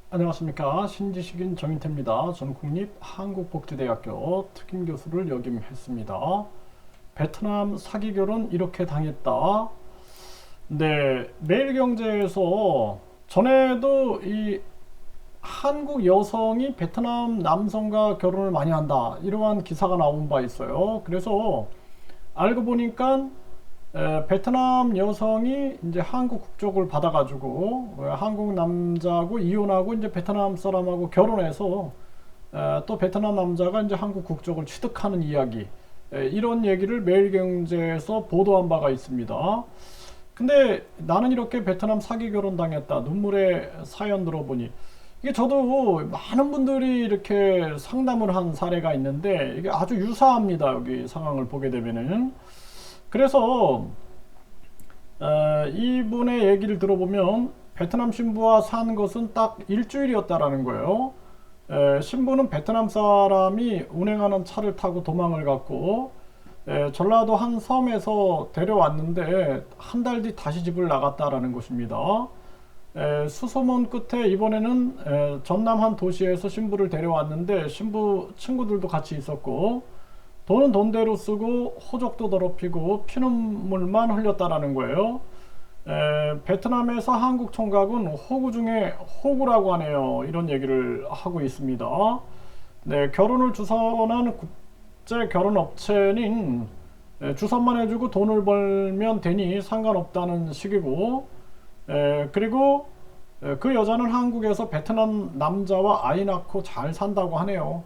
안녕하십니까. 신지식인 정인태입니다. 저는 국립한국복지대학교 특임교수를 역임했습니다. 베트남 사기 결혼 이렇게 당했다. 네, 매일경제에서 전에도 이 한국 여성이 베트남 남성과 결혼을 많이 한다, 이러한 기사가 나온 바 있어요. 그래서 알고 보니까 베트남 여성이 이제 한국 국적을 받아가지고 한국 남자하고 이혼하고 이제 베트남 사람하고 결혼해서 또 베트남 남자가 이제 한국 국적을 취득하는 이야기, 이런 얘기를 매일경제에서 보도한 바가 있습니다. 근데 나는 이렇게 베트남 사기 결혼 당했다, 눈물의 사연 들어보니 이게 저도 많은 분들이 이렇게 상담을 한 사례가 있는데 이게 아주 유사합니다. 여기 상황을 보게 되면은. 그래서 이분의 얘기를 들어보면 베트남 신부와 산 것은 딱 일주일이었다라는 거예요. 신부는 베트남 사람이 운행하는 차를 타고 도망을 갔고, 전라도 한 섬에서 데려왔는데 한 달 뒤 다시 집을 나갔다라는 것입니다. 수소문 끝에 이번에는 전남 한 도시에서 신부를 데려왔는데 신부 친구들도 같이 있었고, 돈은 돈대로 쓰고 호적도 더럽히고 피눈물만 흘렸다라는 거예요. 베트남에서 한국 총각은 호구 중에 호구라고 하네요. 이런 얘기를 하고 있습니다. 네, 결혼을 주선한 국제 결혼 업체는 주선만 해주고 돈을 벌면 되니 상관없다는 식이고, 그리고 그 여자는 한국에서 베트남 남자와 아이 낳고 잘 산다고 하네요.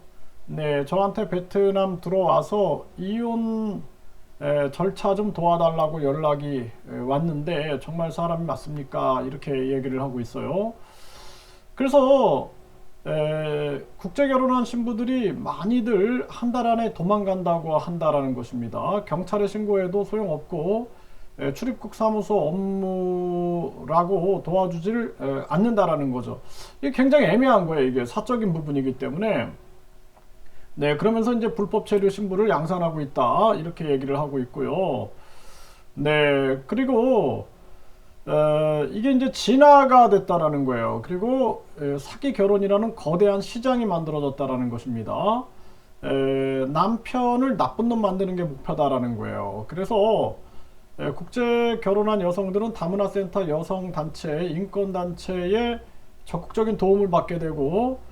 네, 저한테 베트남 들어와서 이혼 절차 좀 도와달라고 연락이 왔는데 정말 사람이 맞습니까? 이렇게 얘기를 하고 있어요. 그래서 국제 결혼한 신부들이 많이들 한 달 안에 도망간다고 한다라는 것입니다. 경찰에 신고해도 소용없고 출입국 사무소 업무라고 도와주질 않는다라는 거죠. 이게 굉장히 애매한 거예요. 이게 사적인 부분이기 때문에. 네, 그러면서 이제 불법 체류 신부를 양산하고 있다, 이렇게 얘기를 하고 있고요. 네, 그리고 이게 이제 진화가 됐다라는 거예요. 그리고 사기 결혼이라는 거대한 시장이 만들어졌다라는 것입니다. 남편을 나쁜 놈 만드는 게 목표다라는 거예요. 그래서 국제 결혼한 여성들은 다문화센터 여성단체, 인권단체의 적극적인 도움을 받게 되고,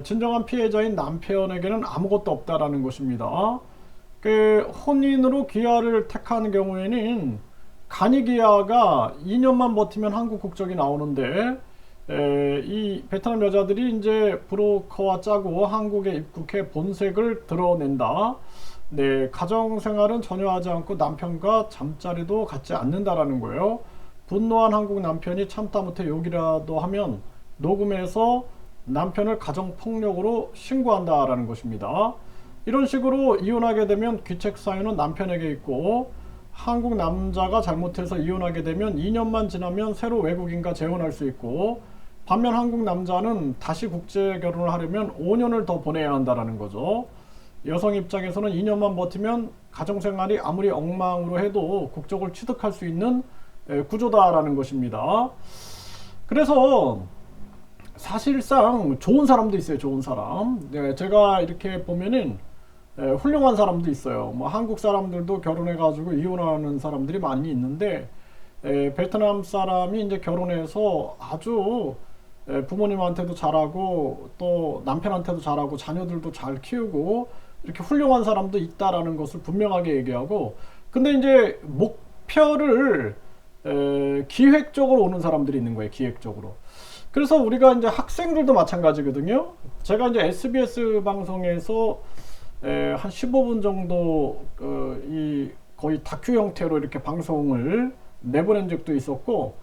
진정한 피해자인 남편에게는 아무것도 없다라는 것입니다. 그 혼인으로 귀화를 택하는 경우에는 간이 귀화가 2년만 버티면 한국 국적이 나오는데, 이 베트남 여자들이 이제 브로커와 짜고 한국에 입국해 본색을 드러낸다. 네, 가정 생활은 전혀 하지 않고 남편과 잠자리도 갖지 않는다라는 거예요. 분노한 한국 남편이 참다 못해 욕이라도 하면 녹음해서 남편을 가정폭력으로 신고한다라는 것입니다. 이런 식으로 이혼하게 되면 귀책 사유는 남편에게 있고, 한국 남자가 잘못해서 이혼하게 되면 2년만 지나면 새로 외국인과 재혼할 수 있고, 반면 한국 남자는 다시 국제 결혼을 하려면 5년을 더 보내야 한다는 거죠. 여성 입장에서는 2년만 버티면 가정생활이 아무리 엉망으로 해도 국적을 취득할 수 있는 구조다라는 것입니다. 그래서 사실상 좋은 사람도 있어요. 좋은 사람. 네, 제가 이렇게 보면은 훌륭한 사람도 있어요. 뭐 한국 사람들도 결혼해가지고 이혼하는 사람들이 많이 있는데, 베트남 사람이 이제 결혼해서 아주 부모님한테도 잘하고 또 남편한테도 잘하고 자녀들도 잘 키우고 이렇게 훌륭한 사람도 있다라는 것을 분명하게 얘기하고, 근데 이제 목표를 기획적으로 오는 사람들이 있는 거예요. 기획적으로. 그래서 우리가 이제 학생들도 마찬가지거든요. 제가 이제 SBS 방송에서 한 15분 정도 이 거의 다큐 형태로 이렇게 방송을 내보낸 적도 있었고,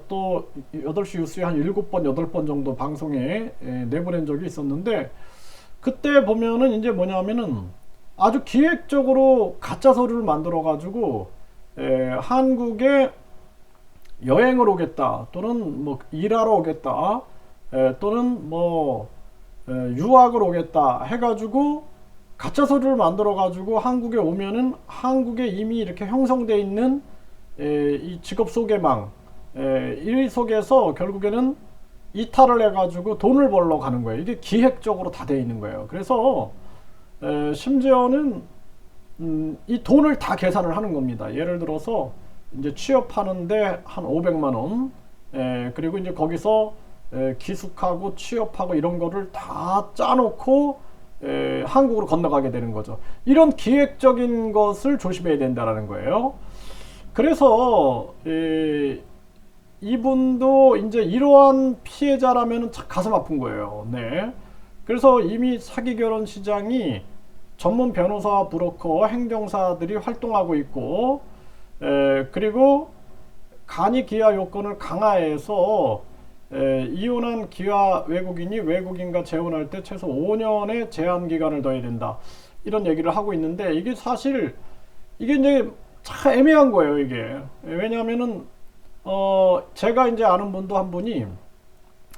또 8시 뉴스에 한 7번, 8번 정도 방송에 내보낸 적이 있었는데, 그때 보면은 이제 뭐냐면은 아주 기획적으로 가짜 서류를 만들어 가지고 한국에 여행을 오겠다, 또는 뭐 일하러 오겠다, 또는 뭐 유학을 오겠다 해가지고 가짜 서류를 만들어 가지고 한국에 오면은 한국에 이미 이렇게 형성되어 있는 이 직업 소개망, 이 속에서 결국에는 이탈을 해가지고 돈을 벌러 가는 거예요. 이게 기획적으로 다 돼 있는 거예요. 그래서 심지어는 이 돈을 다 계산을 하는 겁니다. 예를 들어서 이제 취업하는데 한 500만 원, 그리고 이제 거기서 기숙하고 취업하고 이런 거를 다 짜놓고 한국으로 건너가게 되는 거죠. 이런 기획적인 것을 조심해야 된다라는 거예요. 그래서 이분도 이제 이러한 피해자라면 참 가슴 아픈 거예요. 네. 그래서 이미 사기 결혼 시장이 전문 변호사, 브로커, 행정사들이 활동하고 있고, 그리고 간이 기하 요건을 강화해서 이혼한 기하 외국인이 외국인과 재혼할 때 최소 5년의 제한 기간을 둬야 된다. 이런 얘기를 하고 있는데 이게 사실 이게 이제 참 애매한 거예요, 이게. 왜냐하면은 제가 이제 아는 분도 한 분이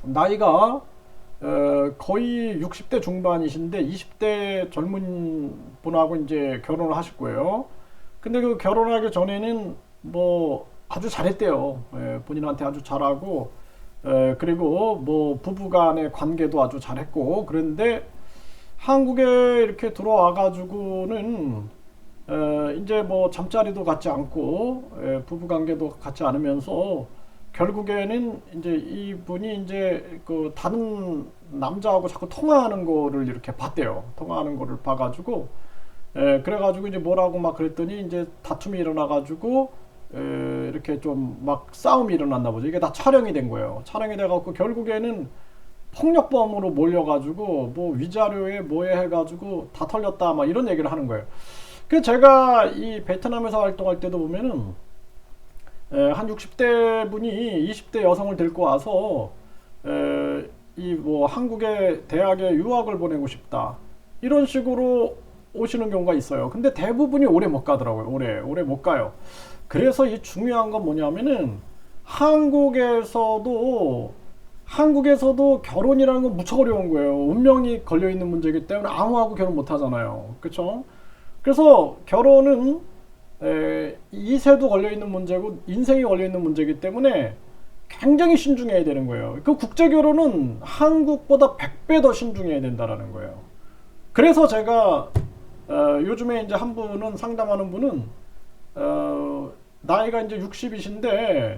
나이가 거의 60대 중반이신데 20대 젊은 분하고 이제 결혼을 하실 거예요. 근데 그 결혼하기 전에는 뭐 아주 잘했대요. 본인한테 아주 잘하고, 그리고 뭐 부부간의 관계도 아주 잘했고, 그런데 한국에 이렇게 들어와 가지고는 이제 뭐 잠자리도 같지 않고, 부부관계도 같지 않으면서 결국에는 이제 이분이 이제 그 다른 남자하고 자꾸 통화하는 거를 이렇게 봤대요. 통화하는 거를 봐가지고, 그래가지고 이제 뭐라고 막 그랬더니 이제 다툼이 일어나가지고, 이렇게 좀 막 싸움이 일어났나 보죠. 이게 다 촬영이 된 거예요. 촬영이 돼갖고 결국에는 폭력범으로 몰려가지고 뭐 위자료에 뭐에 해가지고 다 털렸다 막 이런 얘기를 하는 거예요. 그 제가 이 베트남에서 활동할 때도 보면은 한 60대 분이 20대 여성을 데리고 와서 이 뭐 한국의 대학에 유학을 보내고 싶다 이런 식으로 오시는 경우가 있어요. 근데 대부분이 오래 못 가더라고요. 오래 못 가요. 그래서 이 중요한 건 뭐냐면은 한국에서도 결혼이라는 건 무척 어려운 거예요. 운명이 걸려 있는 문제이기 때문에 아무하고 결혼 못 하잖아요. 그렇죠? 그래서 결혼은 이세도 걸려 있는 문제고 인생이 걸려 있는 문제이기 때문에 굉장히 신중해야 되는 거예요. 그 국제 결혼은 한국보다 100배 더 신중해야 된다라는 거예요. 그래서 제가 요즘에 이제 한 분은 상담하는 분은 나이가 이제 60이신데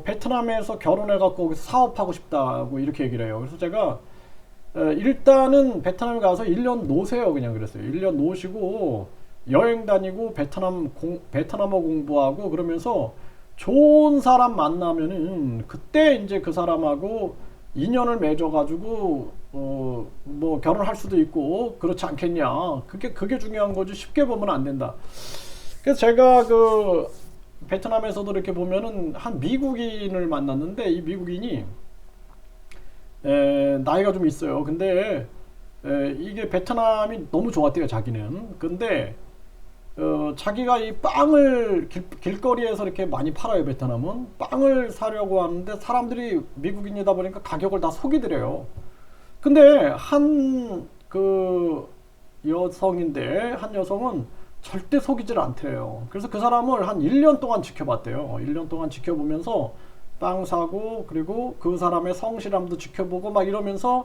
베트남에서 결혼해갖고 거기서 사업하고 싶다고 이렇게 얘기를 해요. 그래서 제가 일단은 베트남에 가서 1년 노세요. 그냥 그랬어요. 1년 노시고 여행 다니고 베트남어 공부하고 그러면서 좋은 사람 만나면은 그때 이제 그 사람하고 인연을 맺어가지고 뭐 결혼할 수도 있고 그렇지 않겠냐. 그게 중요한 거지. 쉽게 보면 안 된다. 그래서 제가 그 베트남에서도 이렇게 보면은 한 미국인을 만났는데 이 미국인이 나이가 좀 있어요. 근데 이게 베트남이 너무 좋았대요, 자기는. 근데 자기가 이 빵을 길거리에서 이렇게 많이 팔아요, 베트남은. 빵을 사려고 하는데 사람들이 미국인이다 보니까 가격을 다 속이더래요. 근데 한 여성은 절대 속이질 않대요. 그래서 그 사람을 한 1년 동안 지켜봤대요. 1년 동안 지켜보면서 빵 사고, 그리고 그 사람의 성실함도 지켜보고 막 이러면서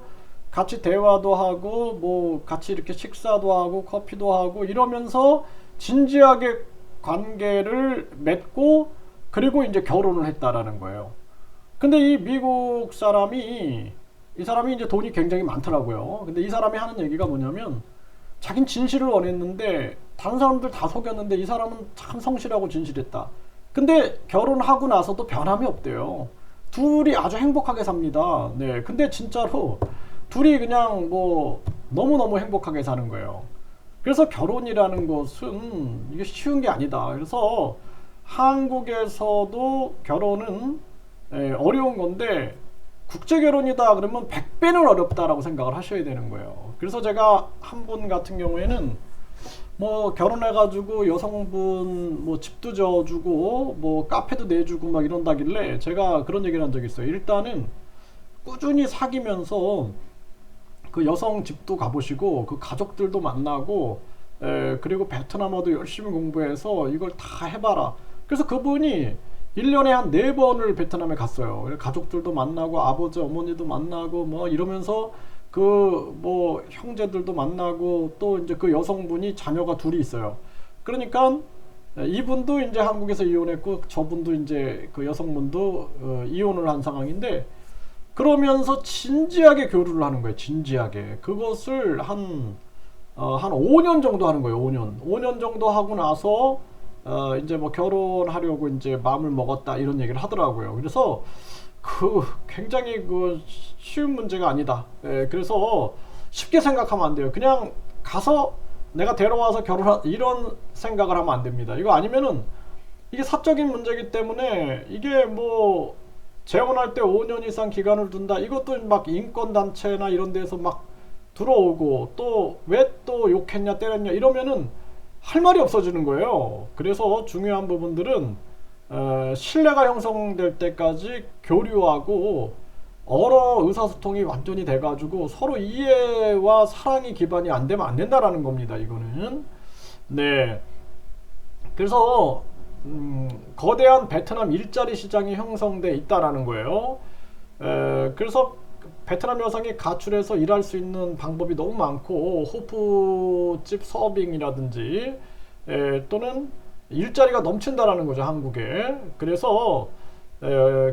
같이 대화도 하고 뭐 같이 이렇게 식사도 하고 커피도 하고 이러면서 진지하게 관계를 맺고, 그리고 이제 결혼을 했다라는 거예요. 근데 이 미국 사람이 이제 돈이 굉장히 많더라고요. 근데 이 사람이 하는 얘기가 뭐냐면 자긴 진실을 원했는데 다른 사람들 다 속였는데 이 사람은 참 성실하고 진실했다. 근데 결혼하고 나서도 변함이 없대요. 둘이 아주 행복하게 삽니다. 네. 근데 진짜로 둘이 그냥 뭐 너무너무 행복하게 사는 거예요. 그래서 결혼이라는 것은 이게 쉬운 게 아니다. 그래서 한국에서도 결혼은 어려운 건데 국제 결혼이다 그러면 100배는 어렵다라고 생각을 하셔야 되는 거예요. 그래서 제가 한 분 같은 경우에는 뭐 결혼해가지고 여성분 뭐 집도 져주고 뭐 카페도 내주고 막 이런다길래 제가 그런 얘기를 한 적이 있어요. 일단은 꾸준히 사귀면서 그 여성 집도 가보시고 그 가족들도 만나고 그리고 베트남어도 열심히 공부해서 이걸 다 해봐라. 그래서 그분이 1년에 한 4번을 베트남에 갔어요. 가족들도 만나고 아버지 어머니도 만나고 뭐 이러면서 그 뭐 형제들도 만나고 또 이제 그 여성분이 자녀가 둘이 있어요. 그러니까 이분도 이제 한국에서 이혼했고 저분도 이제 그 여성분도 이혼을 한 상황인데, 그러면서 진지하게 교류를 하는 거예요. 진지하게. 그것을 한 5년 정도 하는 거예요. 5년 정도 하고 나서 이제 뭐 결혼하려고 이제 마음을 먹었다 이런 얘기를 하더라고요. 그래서 그 굉장히 그 쉬운 문제가 아니다. 예, 그래서 쉽게 생각하면 안 돼요. 그냥 가서 내가 데려와서 결혼한 이런 생각을 하면 안 됩니다. 이거 아니면은 이게 사적인 문제이기 때문에 이게 뭐 재혼할 때 5년 이상 기간을 둔다. 이것도 막 인권단체나 이런 데서 막 들어오고 또 왜 또 욕했냐 때렸냐 이러면은 할 말이 없어지는 거예요. 그래서 중요한 부분들은 신뢰가 형성될 때까지 교류하고 언어 의사소통이 완전히 돼가지고 서로 이해와 사랑이 기반이 안 되면 안 된다라는 겁니다. 이거는. 네. 그래서 거대한 베트남 일자리 시장이 형성돼 있다라는 거예요. 그래서 베트남 여성이 가출해서 일할 수 있는 방법이 너무 많고 호프집 서빙이라든지 또는 일자리가 넘친다라는 거죠, 한국에. 그래서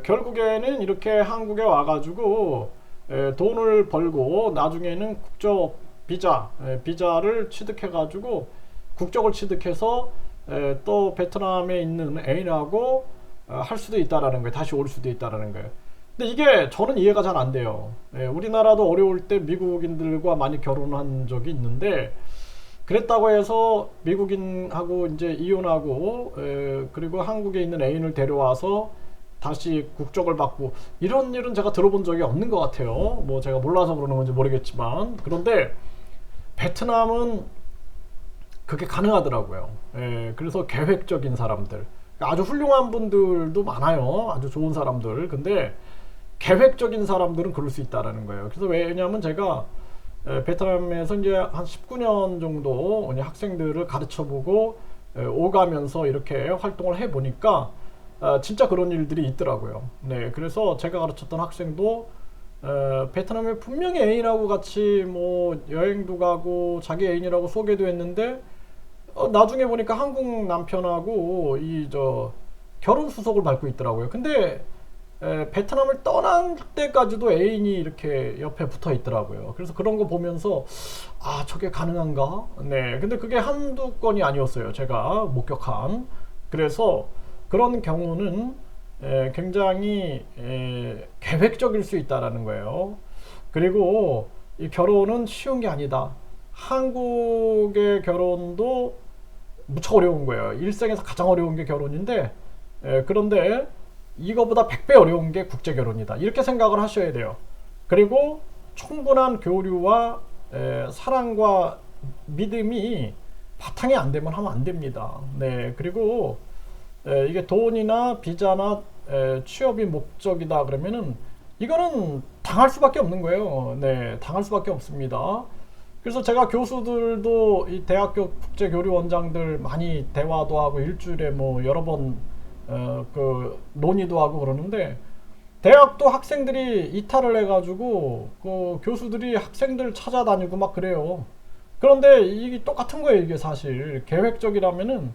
결국에는 이렇게 한국에 와가지고 돈을 벌고 나중에는 국적 비자를 취득해가지고 국적을 취득해서 또 베트남에 있는 애인하고 할 수도 있다라는 거예요. 다시 올 수도 있다라는 거예요. 근데 이게 저는 이해가 잘 안 돼요. 우리나라도 어려울 때 미국인들과 많이 결혼한 적이 있는데, 그랬다고 해서 미국인하고 이제 이혼하고 그리고 한국에 있는 애인을 데려와서 다시 국적을 받고 이런 일은 제가 들어본 적이 없는 것 같아요. 뭐 제가 몰라서 그러는 건지 모르겠지만, 그런데 베트남은 그게 가능하더라고요. 그래서 계획적인 사람들, 아주 훌륭한 분들도 많아요. 아주 좋은 사람들. 근데 계획적인 사람들은 그럴 수 있다라는 거예요. 그래서 왜냐하면 제가 베트남에서 이제 한 19년 정도 학생들을 가르쳐보고 오가면서 이렇게 활동을 해보니까 진짜 그런 일들이 있더라고요. 네, 그래서 제가 가르쳤던 학생도 베트남에 분명히 애인하고 같이 뭐 여행도 가고 자기 애인이라고 소개도 했는데 나중에 보니까 한국 남편하고 결혼 수속을 밟고 있더라고요. 근데 베트남을 떠날 때까지도 애인이 이렇게 옆에 붙어 있더라고요. 그래서 그런 거 보면서 아, 저게 가능한가? 네, 근데 그게 한두 건이 아니었어요. 제가 목격한. 그래서 그런 경우는 굉장히 계획적일 수 있다라는 거예요. 그리고 이 결혼은 쉬운 게 아니다. 한국의 결혼도 무척 어려운 거예요. 일생에서 가장 어려운 게 결혼인데, 그런데 이거보다 100배 어려운 게 국제 결혼이다. 이렇게 생각을 하셔야 돼요. 그리고 충분한 교류와 사랑과 믿음이 바탕이 안 되면 하면 안 됩니다. 네, 그리고 이게 돈이나 비자나 취업이 목적이다 그러면은 이거는 당할 수밖에 없는 거예요. 네, 당할 수밖에 없습니다. 그래서 제가 교수들도 이 대학교 국제교류원장들 많이 대화도 하고 일주일에 뭐 여러 번 그 논의도 하고 그러는데, 대학도 학생들이 이탈을 해가지고 그 교수들이 학생들 찾아다니고 막 그래요. 그런데 이게 똑같은 거예요. 이게 사실 계획적이라면은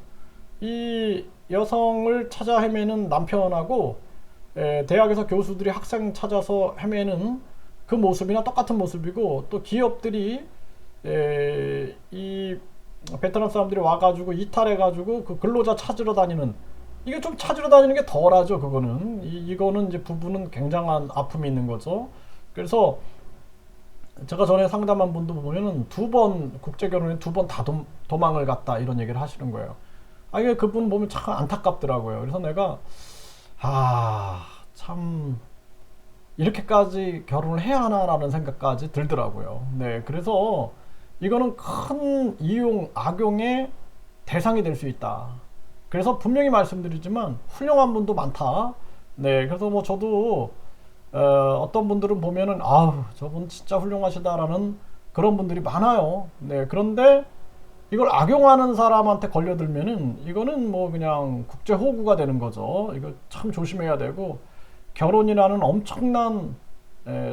이 여성을 찾아 헤매는 남편하고 대학에서 교수들이 학생 찾아서 헤매는 그 모습이나 똑같은 모습이고, 또 기업들이 이 베트남 사람들이 와가지고 이탈해가지고 그 근로자 찾으러 다니는, 이게 좀 찾으러 다니는 게 덜하죠. 그거는 이거는 이제 부부는 굉장한 아픔이 있는 거죠. 그래서 제가 전에 상담한 분도 보면은 2번 국제 결혼에 2번 다 도망을 갔다 이런 얘기를 하시는 거예요. 아, 이게 그분 보면 참 안타깝더라고요. 그래서 내가 참 이렇게까지 결혼을 해야 하나라는 생각까지 들더라고요. 네, 그래서 이거는 큰 이용, 악용의 대상이 될 수 있다. 그래서 분명히 말씀드리지만 훌륭한 분도 많다. 네, 그래서 뭐 저도 어떤 분들은 보면은 아우, 저분 진짜 훌륭하시다라는 그런 분들이 많아요. 네, 그런데 이걸 악용하는 사람한테 걸려들면은 이거는 뭐 그냥 국제 호구가 되는 거죠. 이거 참 조심해야 되고, 결혼이라는 엄청난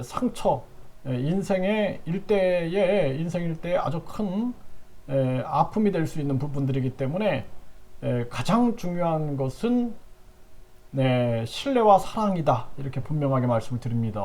상처, 인생의 일대에 아주 큰 아픔이 될 수 있는 부분들이기 때문에 가장 중요한 것은 신뢰와 사랑이다, 이렇게 분명하게 말씀을 드립니다.